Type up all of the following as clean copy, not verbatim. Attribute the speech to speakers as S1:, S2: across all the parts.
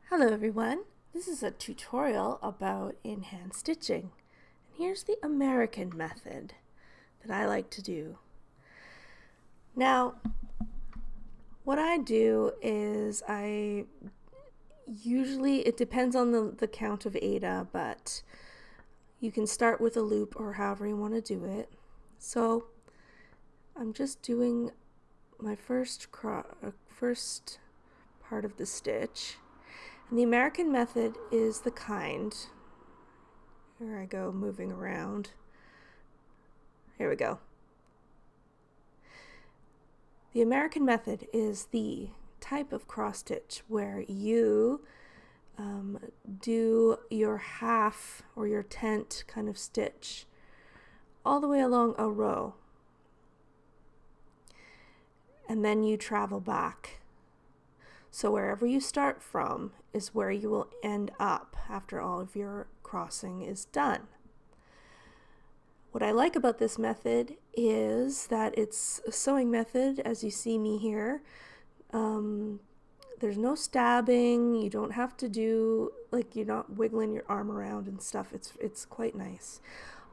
S1: Hello everyone, this is a tutorial about in-hand stitching. And here's the American method that I like to do. Now, what I do is it depends on the count of Ada, but you can start with a loop or however you want to do it. So I'm just doing my first part of the stitch. And the American method is the kind, here I go moving around, here we go. The American method is the type of cross stitch where you do your half or your tent kind of stitch all the way along a row, and then you travel back. So wherever you start from is where you will end up after all of your crossing is done. What I like about this method is that it's a sewing method, as you see me here. There's no stabbing, you don't have to do, you're not wiggling your arm around and stuff. It's quite nice.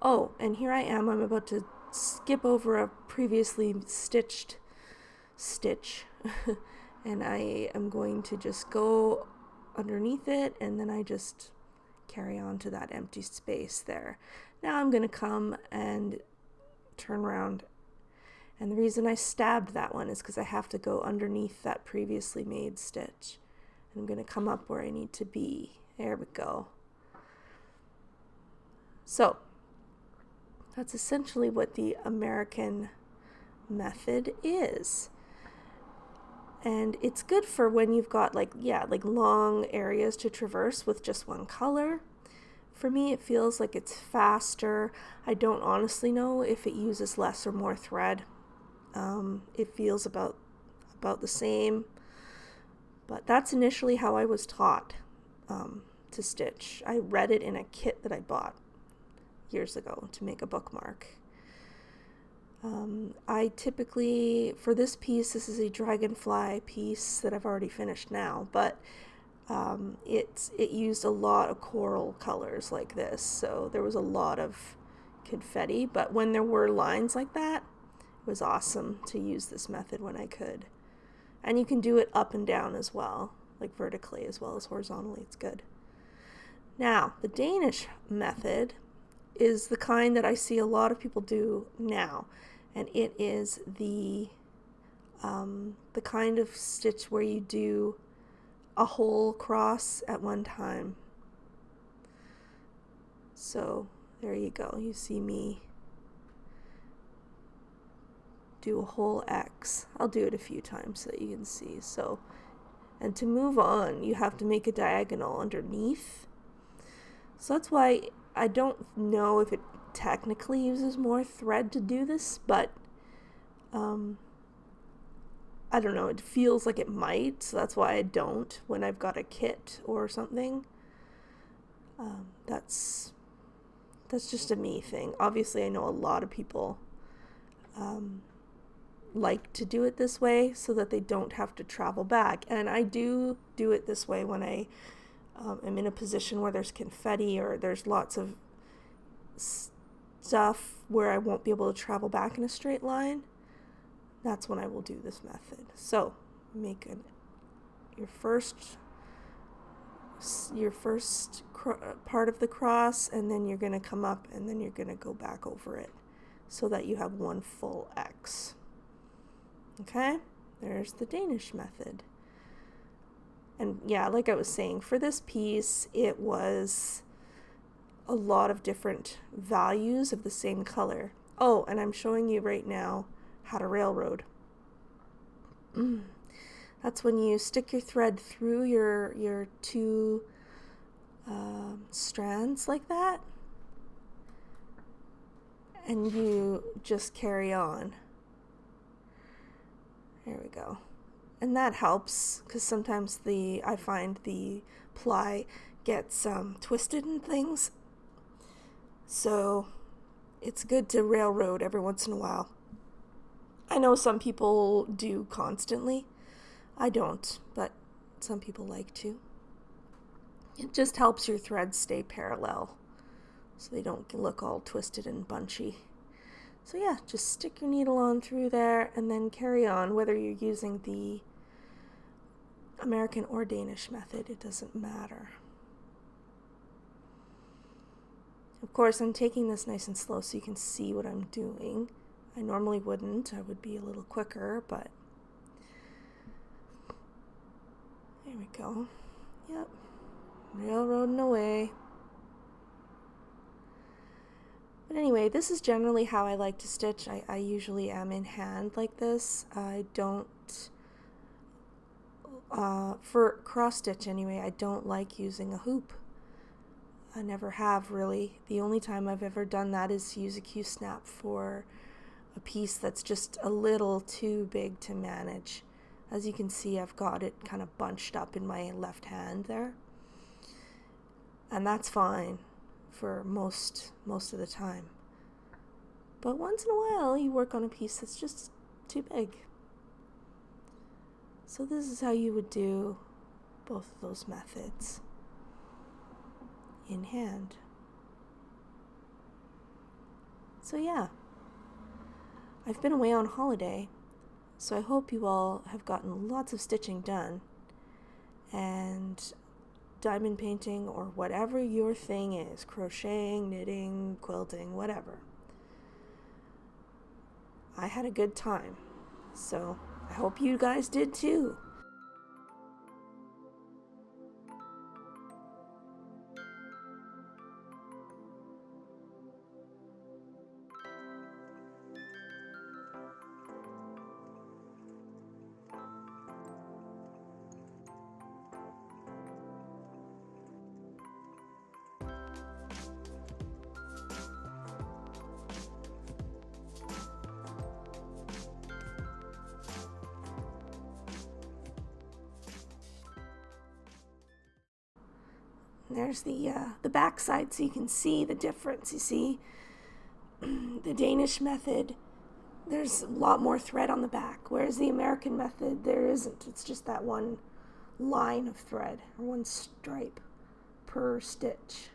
S1: Oh, and here I am, I'm about to skip over a previously stitched stitch. And I am going to just go underneath it, and then I just carry on to that empty space there. Now I'm going to come and turn around, and the reason I stabbed that one is because I have to go underneath that previously made stitch. I'm going to come up where I need to be. There we go. So that's essentially what the American method is. And it's good for when you've got long areas to traverse with just one color. For me, it feels like it's faster. I don't honestly know if it uses less or more thread. It feels about the same. But that's initially how I was taught to stitch. I read it in a kit that I bought years ago to make a bookmark. I typically, for this piece, this is a dragonfly piece that I've already finished now, but it used a lot of coral colors like this, so there was a lot of confetti, but when there were lines like that, it was awesome to use this method when I could. And you can do it up and down as well, like vertically as well as horizontally. It's good. Now, the Danish method is the kind that I see a lot of people do now. And it is the kind of stitch where you do a whole cross at one time. So there you go. You see me do a whole X. I'll do it a few times so that you can see. So, and to move on, you have to make a diagonal underneath. So that's why I don't know if it technically uses more thread to do this, but I don't know, it feels like it might, so that's why I don't when I've got a kit or something. That's just a me thing. Obviously I know a lot of people like to do it this way so that they don't have to travel back, and I do it this way when I am in a position where there's confetti or there's lots of stuff where I won't be able to travel back in a straight line. That's when I will do this method. So make your first part of the cross, and then you're going to come up and then you're going to go back over it so that you have one full X. Okay, there's the Danish method. And yeah, like I was saying, for this piece it was a lot of different values of the same color. Oh, and I'm showing you right now how to railroad. That's when you stick your thread through your two strands like that, and you just carry on. There we go. And that helps because sometimes I find the ply gets twisted and things. So it's good to railroad every once in a while. I know some people do constantly. I don't, but some people like to. It just helps your threads stay parallel so they don't look all twisted and bunchy. So yeah, just stick your needle on through there and then carry on. Whether you're using the American or Danish method, it doesn't matter. Of course, I'm taking this nice and slow so you can see what I'm doing. I normally wouldn't. I would be a little quicker, but there we go. Yep. Railroading away. But anyway, this is generally how I like to stitch. I usually am in hand like this. I don't, for cross stitch anyway, I don't like using a hoop. I never have really. The only time I've ever done that is to use a Q-snap for a piece that's just a little too big to manage. As you can see, I've got it kind of bunched up in my left hand there. And that's fine for most of the time. But once in a while, you work on a piece that's just too big. So this is how you would do both of those methods in hand. So yeah, I've been away on holiday, so I hope you all have gotten lots of stitching done, and diamond painting or whatever your thing is, crocheting, knitting, quilting, whatever. I had a good time, so I hope you guys did too. There's the back side, so you can see the difference. You see, the Danish method, there's a lot more thread on the back, whereas the American method, there isn't. It's just that one line of thread, or one stripe per stitch.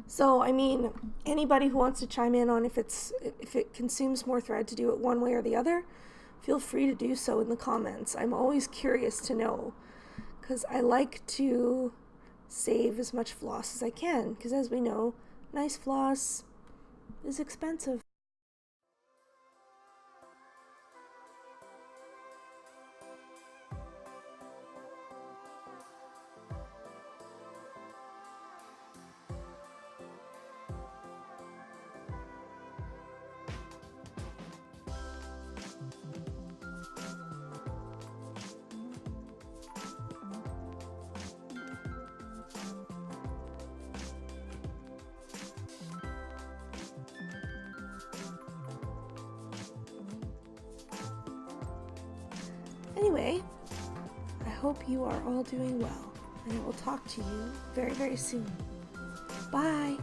S1: So, I mean, anybody who wants to chime in on if it consumes more thread to do it one way or the other, feel free to do so in the comments. I'm always curious to know, because I like to save as much floss as I can, because as we know, nice floss is expensive. Anyway, I hope you are all doing well, and I will talk to you very, very soon. Bye!